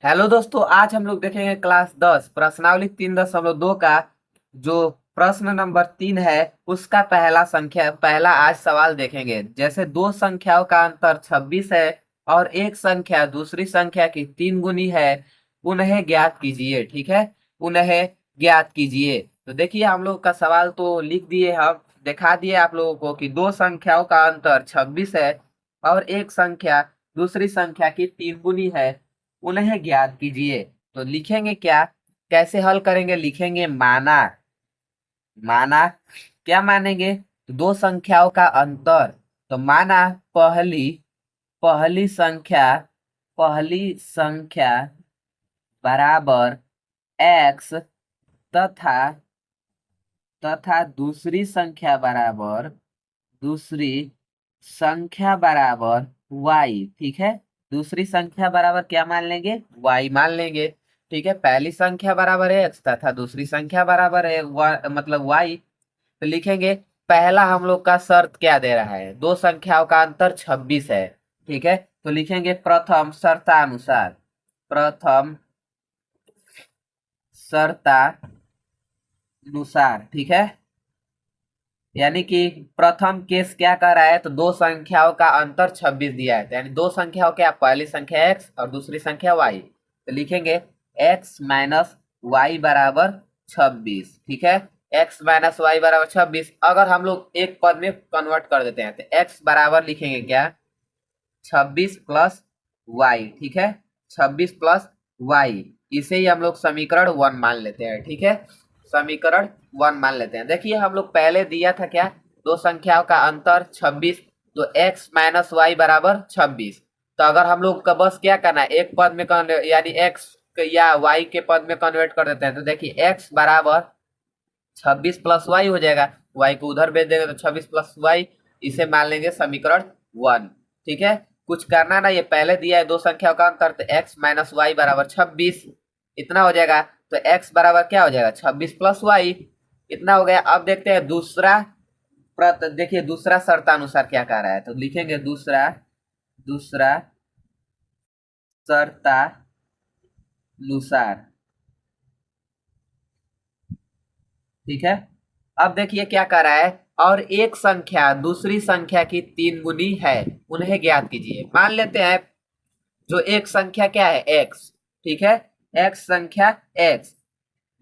Hello दोस्तों, आज हम लोग देखेंगे क्लास 10 प्रश्नावली 3.2 का जो प्रश्न नंबर 3 है उसका पहला आज सवाल देखेंगे। जैसे दो संख्याओं का अंतर 26 है और एक संख्या दूसरी संख्या की 3 गुनी है, पुनः ज्ञात कीजिए। ठीक है, पुनः ज्ञात कीजिए। तो देखिए, हम लोग का सवाल तो लिख दिए, हम दिखा दिए आप लोगों को कि दो संख्याओं का अंतर 26 है और एक संख्या दूसरी संख्या की 3 गुनी है, उन्हें ज्ञात कीजिए। तो लिखेंगे क्या, कैसे हल करेंगे? लिखेंगे माना। माना क्या मानेंगे? तो दो संख्याओं का अंतर। तो माना पहली पहली संख्या पहली संख्या बराबर x तथा दूसरी संख्या बराबर y। ठीक है, दूसरी संख्या बराबर क्या मान लेंगे? y मान लेंगे। ठीक है, पहली संख्या बराबर है x तथा दूसरी संख्या बराबर है मतलब y। तो लिखेंगे, पहला हम लोग का शर्त क्या दे रहा है? दो संख्याओं का अंतर 26 है। ठीक है, तो लिखेंगे प्रथम शर्तानुसार। प्रथम शर्तानुसार। ठीक है, यानी कि प्रथम केस क्या कर रहा है? तो दो संख्याओं का अंतर 26 दिया है, तो यानी दो संख्याओं क्या, पहली संख्या x और दूसरी संख्या y। तो लिखेंगे x माइनस वाई बराबर 26। ठीक है, x माइनस वाई बराबर 26। अगर हम लोग एक पद में कन्वर्ट कर देते हैं तो x बराबर लिखेंगे क्या, 26 प्लस वाई। ठीक है, 26 प्लस वाई, इसे ही हम लोग समीकरण 1 मान लेते हैं। ठीक है, समीकरण 1 मान लेते हैं। देखिए, हम लोग पहले दिया था क्या, दो संख्याओं का अंतर 26, तो x माइनस वाई बराबर 26। तो अगर हम लोग का बस क्या करना है, एक पद में यानी x या y के पद में कन्वर्ट कर देते हैं। तो देखिए x बराबर 26 प्लस वाई हो जाएगा, y को उधर भेज देंगे तो 26 प्लस वाई, इसे मान लेंगे समीकरण 1। ठीक है, कुछ करना ना, ये पहले दिया है दो संख्याओं का अंतर, तो x माइनस वाई बराबर 26 इतना हो जाएगा। तो x बराबर क्या हो जाएगा, 26 प्लस वाई, इतना हो गया। अब देखते हैं दूसरा देखिए दूसरा शर्तानुसार क्या कह रहा है। तो लिखेंगे दूसरा दूसरा शर्तानुसार। ठीक है, अब देखिए क्या कर रहा है, और एक संख्या दूसरी संख्या की 3 गुनी है, उन्हें ज्ञात कीजिए। मान लेते हैं जो एक संख्या क्या है, x। ठीक है, x संख्या x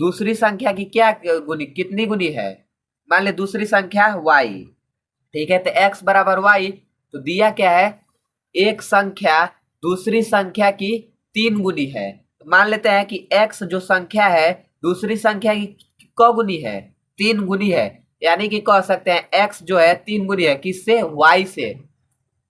दूसरी संख्या की क्या गुनी, कितनी गुनी है? मान ले दूसरी संख्या y। ठीक है, तो x बराबर y। तो दिया क्या है, एक संख्या दूसरी संख्या की 3 गुनी है। तो मान लेते हैं कि x जो संख्या है दूसरी संख्या की क गुनी है, 3 गुनी है। यानी कि कह सकते हैं x जो है 3 गुनी है, किससे? y से।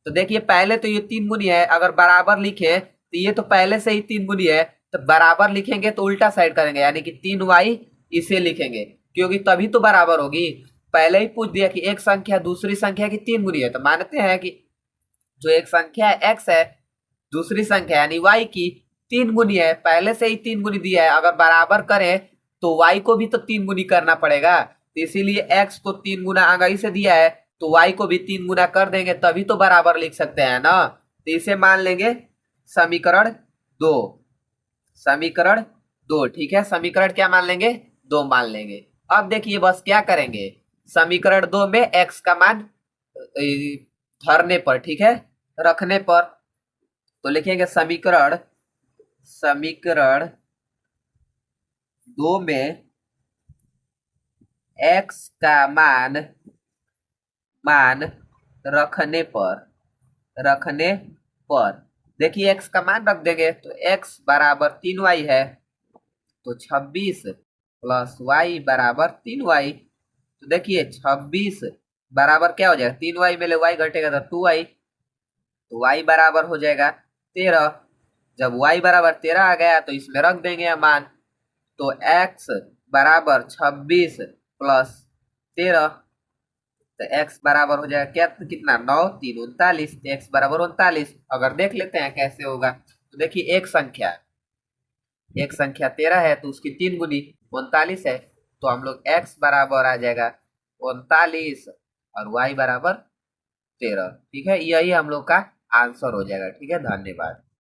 तो देखिए, पहले तो ये 3 गुनी है, अगर बराबर लिखे तो ये तो पहले से ही 3 गुनी है, तो बराबर लिखेंगे तो उल्टा साइड करेंगे, यानी कि 3y इसे लिखेंगे, क्योंकि तभी तो बराबर होगी। पहले ही पूछ दिया कि एक संख्या दूसरी संख्या की 3 गुनी है, तो मानते हैं कि जो एक संख्या x है दूसरी संख्या यानी y की 3 गुनी है, पहले से ही 3 गुनी दिया है। अगर बराबर करें तो y को भी तो 3 गुनी करना पड़ेगा, तो इसीलिए x को 3 गुना आगे से दिया है, तो y को भी 3 गुना कर देंगे तभी तो बराबर लिख सकते हैं ना। तो इसे मान लेंगे समीकरण 2। समीकरण 2। ठीक है, समीकरण क्या मान लेंगे, 2 मान लेंगे। अब देखिए बस क्या करेंगे, समीकरण 2 में x का मान धरने पर, ठीक है, रखने पर, तो लिखेंगे समीकरण समीकरण 2 में x का मान रखने पर देखिए x का मान रख देंगे तो x बराबर 3y है, तो 26 प्लस y बराबर 3y। तो देखिए 26 बराबर क्या हो जाएगा, 3y में ले y घटेगा तो 2y, तो y बराबर हो जाएगा 13। जब y बराबर 13 आ गया तो इसमें रख देंगे मान, तो x बराबर 26 प्लस 13, तो x बराबर हो जाएगा क्या, कितना, 9 3 39, तो x बराबर 39। अगर देख लेते हैं कैसे होगा, तो देखिए एक संख्या 13 है तो उसकी 3 गुनी 39 है, तो हम लोग x बराबर आ जाएगा 39 और y बराबर 13। ठीक है, यही हम लोग का आंसर हो जाएगा। ठीक है, धन्यवाद।